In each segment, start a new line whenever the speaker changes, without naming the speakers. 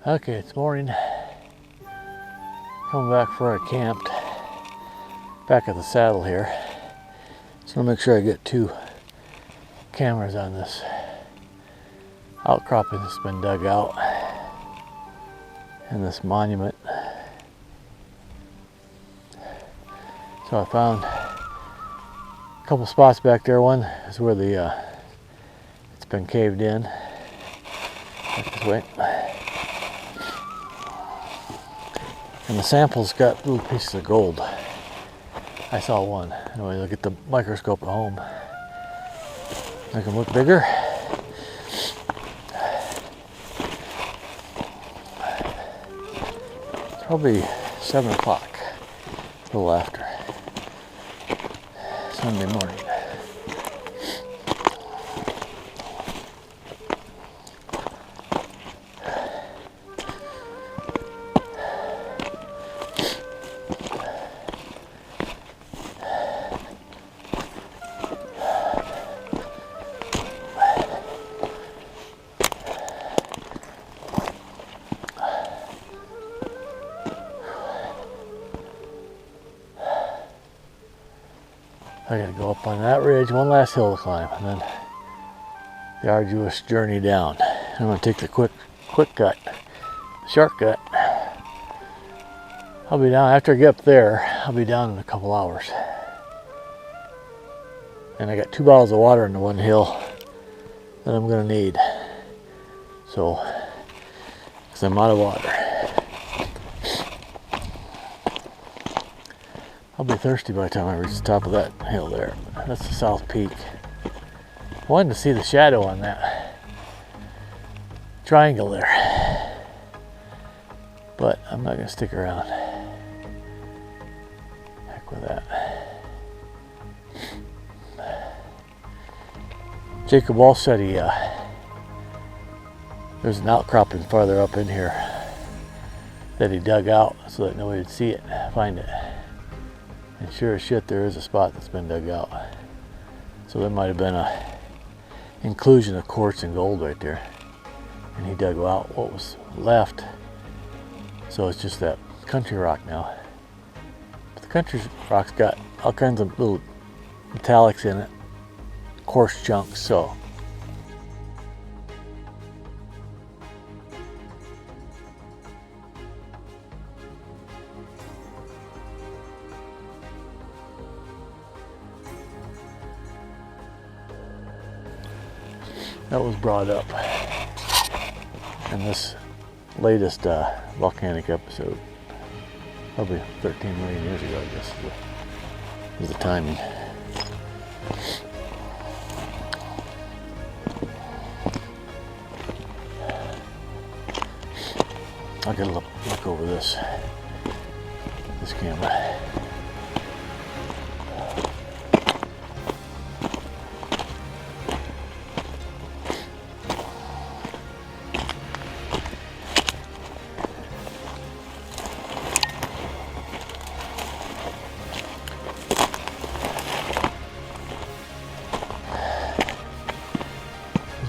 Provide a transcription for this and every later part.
Okay, it's morning. Coming back before I camped. Back at the saddle here. Just want to make sure I get 2 cameras on this outcropping that's been dug out. And this monument. So I found a couple spots back there. One is where it's been caved in. Back this way. And the sample's got little pieces of gold. I saw one. Anyway, look at the microscope at home. Make them look bigger. It's probably 7 o'clock, a little after. Sunday morning. I gotta go up on that ridge, one last hill to climb, and then the arduous journey down. I'm gonna take the quick cut, the shortcut. I'll be down, after I get up there, I'll be down in a couple hours. And I got 2 bottles of water in the one hill that I'm gonna need. So, because I'm out of water. I'll be thirsty by the time I reach the top of that hill there. That's the South Peak. I wanted to see the shadow on that triangle there. But I'm not going to stick around. Heck with that. Jacob Walsh said there's an outcropping farther up in here that he dug out so that nobody would see it, find it. And sure as shit, there is a spot that's been dug out. So there might have been a inclusion of quartz and gold right there. And he dug out what was left. So it's just that country rock now. But the country rock's got all kinds of little metallics in it, coarse chunks, so. That was brought up in this latest volcanic episode, probably 13 million years ago, I guess, was the timing. I gotta look over this camera.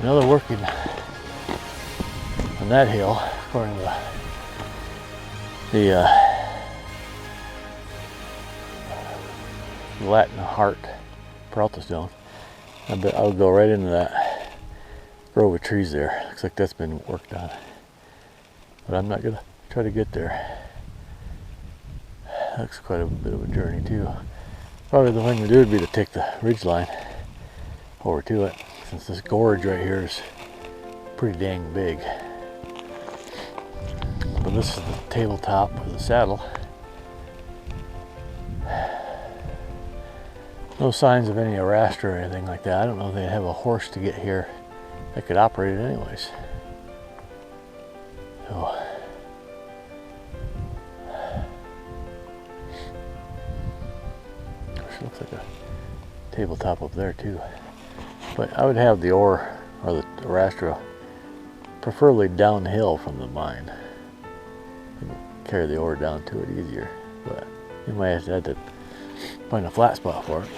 Another working on that hill, according to the Latin Heart Peralta Stone. I bet I'll go right into that grove of trees there. Looks like that's been worked on. But I'm not gonna try to get there. Looks quite a bit of a journey too. Probably the thing to do would be to take the ridge line over to it, since this gorge right here is pretty dang big. But this is the tabletop of the saddle. No signs of any arrastra or anything like that. I don't know if they have a horse to get here that could operate it anyways. So, looks like a tabletop up there too. But I would have the ore or the arrastra preferably downhill from the mine. Carry the ore down to it easier, but you might have to find a flat spot for it.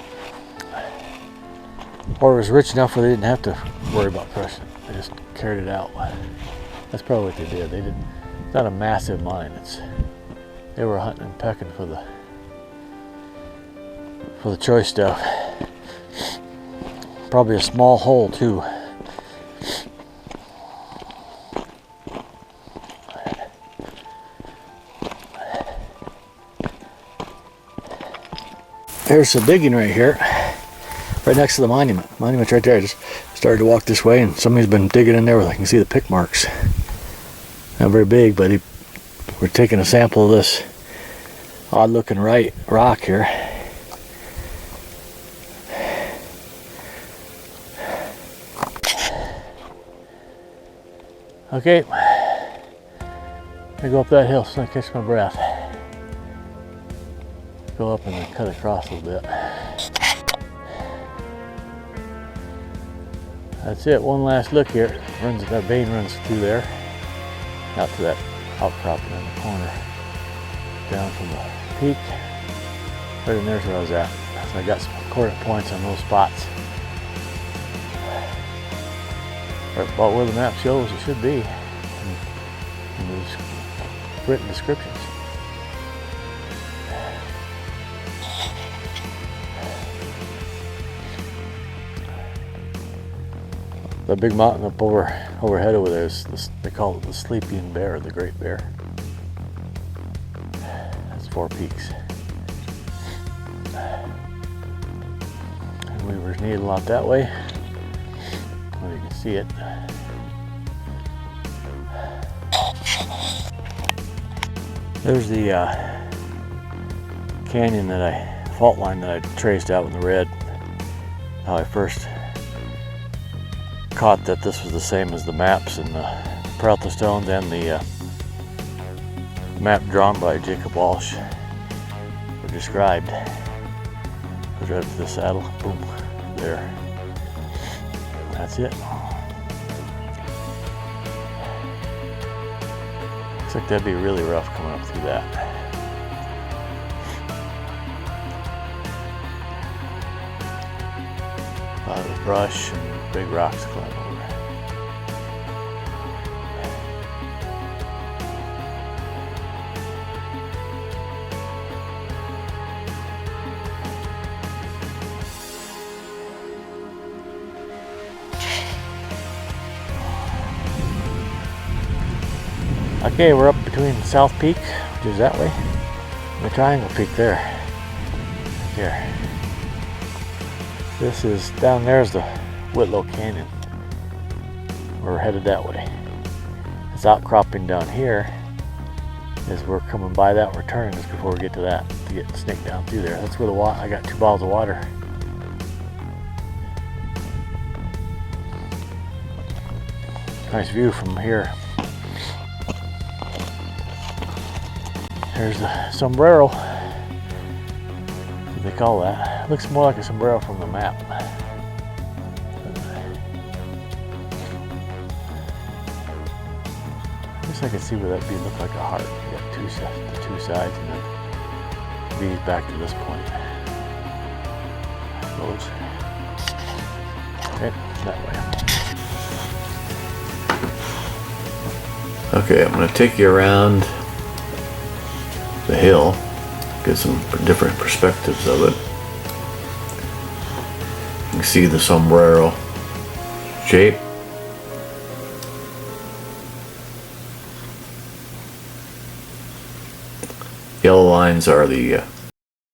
Or it was rich enough where they didn't have to worry about crushing it. They just carried it out. That's probably what they did. They didn't. It's not a massive mine. They were hunting and pecking for the choice stuff. Probably a small hole too. There's some digging right here, right next to the monument. Monument's right there. I just started to walk this way, and somebody's been digging in there where I can see the pick marks. Not very big, but we're taking a sample of this odd-looking rock here. Okay, I go up that hill so I catch my breath. Go up and then cut across a little bit. That's it. One last look here. That vein runs through there, out to that outcropping in the corner, down from the peak. Right in there's where I was at. So I got some coordinate points on those spots. Right about where the map shows it should be in these written descriptions. The big mountain up overhead over there is they call it the Sleeping Bear, the Great Bear. That's 4 peaks. And we were needing a lot that way. Well, you can see it. There's the canyon fault line that I traced out in the red. How I first caught that this was the same as the maps and the Peralta stones and the map drawn by Jacob Walsh were described. Goes right up to the saddle, boom, there. That's it. Looks like that'd be really rough coming up through that. A lot of brush and big rocks to climb over. Okay, we're up between South Peak, which is that way, and the Triangle Peak there. Right there. This is down there's the Whitlow Canyon. We're headed that way. This outcropping down here is we're coming by that. We're turning just before we get to that to get snake down through there. That's where the water. I got 2 bottles of water. Nice view from here. There's the sombrero. What do they call that? It looks more like a sombrero from the map. I guess I can see where that bead looked like a heart. You got the 2 sides and then bead back to this point. I suppose. Okay, that way. Okay, I'm going to take you around the hill, get some different perspectives of it. You can see the sombrero shape. Yellow lines are the